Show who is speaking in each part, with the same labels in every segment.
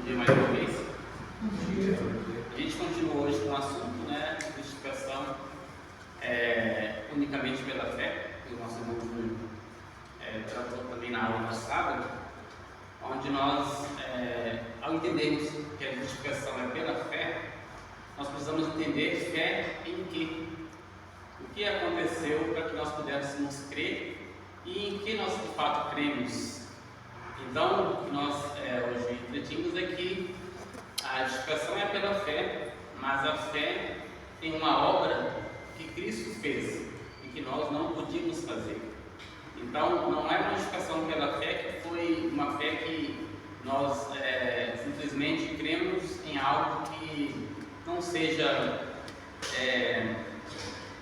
Speaker 1: dia mais uma vez. A gente continua hoje com o assunto, né, justificação unicamente pela fé, que o nosso irmão Júnior tratou também na aula passada, onde nós, ao entendermos que a justificação é pela fé, nós precisamos entender fé em quê? O que aconteceu para que nós pudéssemos crer e em que nós de fato cremos. Então, o que nós hoje refletimos é que a justificação é pela fé, mas a fé tem uma obra que Cristo fez e que nós não podíamos fazer. Então, não é uma justificação pela fé que foi uma fé que nós simplesmente cremos em algo que não seja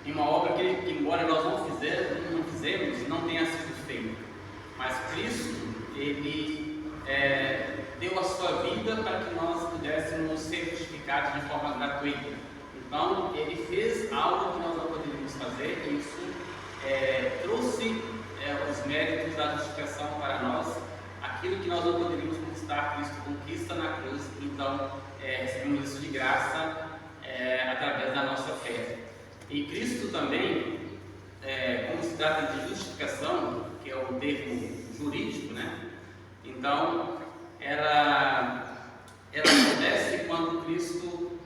Speaker 1: em uma obra que embora nós não fizemos, não tenha sido feita. Mas Cristo, Ele deu a sua vida para que nós pudéssemos ser justificados de forma gratuita. Então, Ele fez algo que nós não poderíamos fazer, e isso trouxe os méritos da justificação para nós. Aquilo que nós não poderíamos conquistar, Cristo conquista na cruz. Então, recebemos isso de graça através da nossa fé. E Cristo também, como se trata de justificação, que é o termo jurídico, né? Então, ela acontece quando Cristo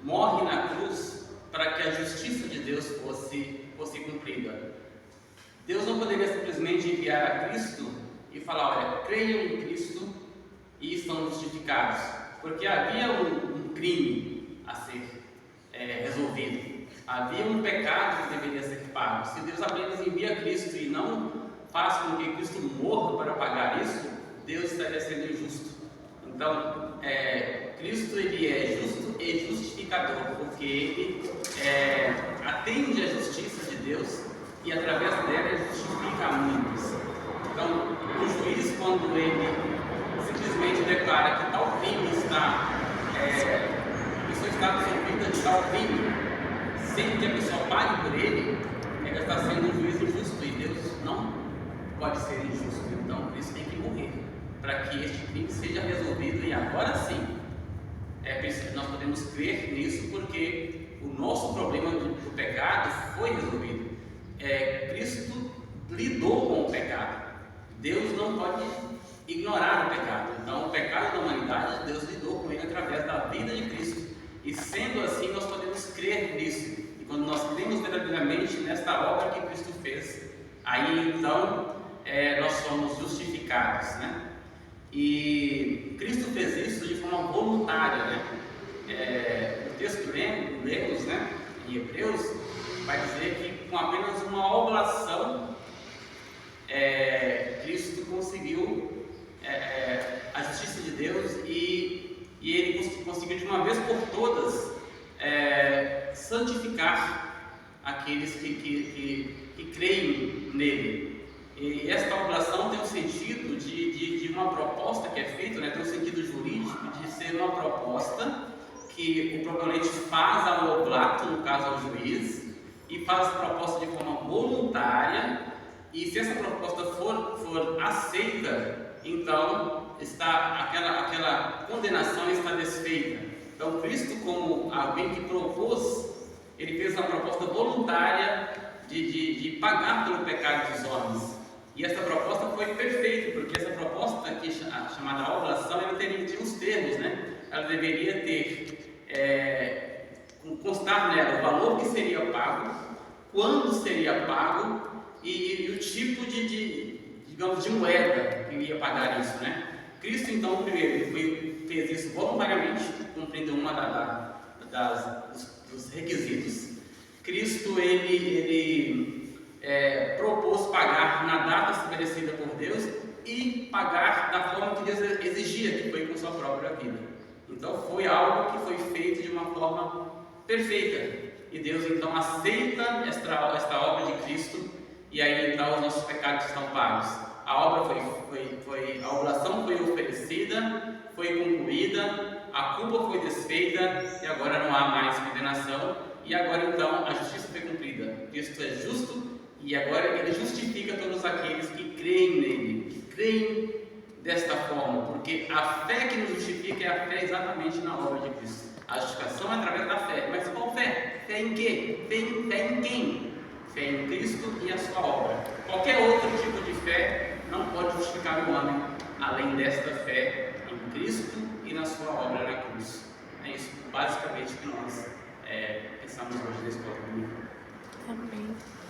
Speaker 1: morre na cruz para que a justiça de Deus fosse cumprida. Deus não poderia simplesmente enviar a Cristo e falar: olha, creiam em Cristo e estão justificados, porque havia um crime a ser resolvido. Havia um pecado que deveria ser pago. Se Deus apenas envia Cristo e não faz com que Cristo morra para pagar isso, Deus estaria sendo injusto. Então, Cristo ele é justo e justificador, porque ele atende à justiça de Deus e através dela ele justifica a muitos. Então, o juiz, quando ele simplesmente declara que tal crime está resolvida de tal crime, sem que a pessoa pague por ele, ela está sendo um juiz injusto, e Deus não pode ser injusto. Então, Cristo tem que morrer para que este crime seja resolvido, e agora sim nós podemos crer nisso, porque o nosso problema do pecado foi resolvido. Cristo lidou com o pecado. Deus não pode ignorar o pecado. Então, o pecado da humanidade, Deus lidou com ele através da vida de Cristo. E sendo assim, nós podemos crer nisso. E quando nós cremos verdadeiramente nesta obra que Cristo fez, aí então nós somos justificados, né? E Cristo fez isso de forma voluntária, né? O texto que lemos, né, em Hebreus, vai dizer que com apenas uma oblação Cristo conseguiu a justiça de Deus, e ele conseguiu de uma vez por todas santificar aqueles que creem nele. E esta oblação tem um sentido de uma proposta que é feita, né? Tem um sentido jurídico de ser uma proposta que o proponente faz ao oblato, no caso ao juiz, e faz a proposta de forma voluntária, e se essa proposta for aceita, então aquela condenação está desfeita. Então, Cristo, como alguém que propôs, ele fez uma proposta voluntária de pagar pelo pecado dos homens. E essa proposta foi perfeita, porque essa proposta aqui, chamada oblação, ela tinha os termos, né? Ela deveria constar nela o valor que seria pago, quando seria pago e o tipo digamos, de moeda que iria pagar isso, né? Cristo, então, primeiro, fez isso voluntariamente, cumprindo uma dos requisitos. Cristo, ele propôs pagar na data estabelecida por Deus e pagar da forma que Deus exigia, que foi com sua própria vida. Então, foi algo que foi feito de uma forma perfeita. E Deus, então, aceita esta obra de Cristo, e aí, então, os nossos pecados estão pagos. A obra a oblação foi oferecida, foi concluída, a culpa foi desfeita, e agora não há mais condenação, e agora então a justiça foi cumprida. Cristo é justo, e agora ele justifica todos aqueles que creem nele, que creem desta forma, porque a fé que nos justifica é a fé exatamente na obra de Cristo. A justificação é através da fé. Mas qual fé? Fé em quê? Fé em quem? Fé em Cristo e a sua obra. Qualquer outro tipo de fé não pode justificar o homem, além desta fé em Cristo e na sua obra na cruz. É isso basicamente que nós pensamos hoje nesse próprio livro.
Speaker 2: Amém.